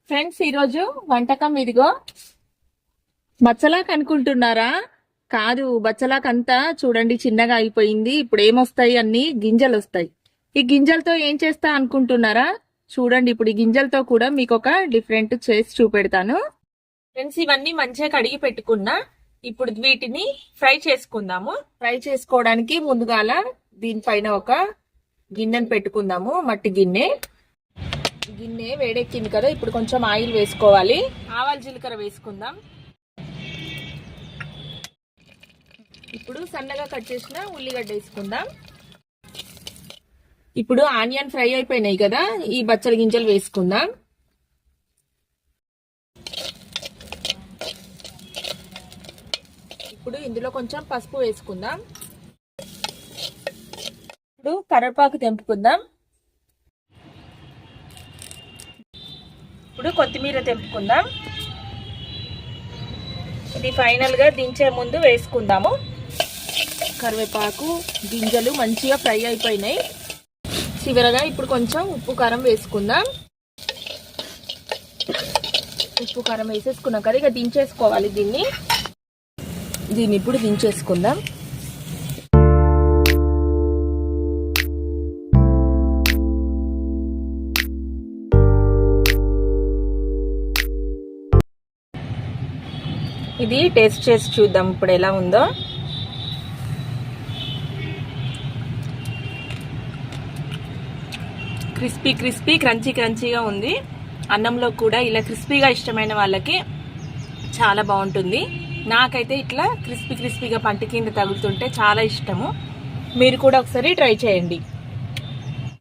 Friends, ఈరోజు వంటకం ఇదిగో బచ్చలాకు అనుకుంటున్నారా? కాదు, బచ్చలాకు అంతా చూడండి చిన్నగా అయిపోయింది. ఇప్పుడు ఏమొస్తాయి? అన్ని గింజలు వస్తాయి. ఈ గింజలతో ఏం చేస్తా అనుకుంటున్నారా? చూడండి, ఇప్పుడు ఈ గింజలతో కూడా మీకు ఒక డిఫరెంట్ చేసి చూపెడతాను. ఫ్రెండ్స్, ఇవన్నీ మంచిగా కడిగి పెట్టుకున్నా. ఇప్పుడు వీటిని ఫ్రై చేసుకుందాము. ఫ్రై చేసుకోవడానికి ముందుగాల దీనిపైన ఒక గిన్నెను పెట్టుకుందాము, మట్టి గిన్నె. గిన్నె వేడెక్కింది కదా, ఇప్పుడు కొంచెం ఆయిల్ వేసుకోవాలి. ఆవాల జీలకర్ర వేసుకుందాం. ఇప్పుడు సన్నగా కట్ చేసిన ఉల్లిగడ్డ వేసుకుందాం. ఇప్పుడు ఆనియన్ ఫ్రై అయిపోయినాయి కదా, ఈ బచ్చల గింజలు వేసుకుందాం. ఇప్పుడు ఇందులో కొంచెం పసుపు వేసుకుందాం. ఇప్పుడు కరివేపాకు తెంపుకుందాం. ఇప్పుడు కొత్తిమీర తెంపుకుందాం. ఇది ఫైనల్ గా దించే ముందు వేసుకుందాము. కరివేపాకు గింజలు మంచిగా ఫ్రై అయిపోయినాయి. చివరగా ఇప్పుడు కొంచెం ఉప్పు కారం వేసుకుందాం. ఉప్పు కారం వేసేసుకున్నాం కదా, ఇక దించేసుకోవాలి దీన్ని ఇప్పుడు దించేసుకుందాం. ఇది టేస్ట్ చేసి చూద్దాం ఇప్పుడు ఎలా ఉందో. క్రిస్పీ క్రంచీగా ఉంది. అన్నంలో కూడా ఇలా క్రిస్పీగా ఇష్టమైన వాళ్ళకి చాలా బాగుంటుంది. నాకైతే ఇట్లా క్రిస్పీగా పంట కింద తగులుతుంటే చాలా ఇష్టము. మీరు కూడా ఒకసారి ట్రై చేయండి.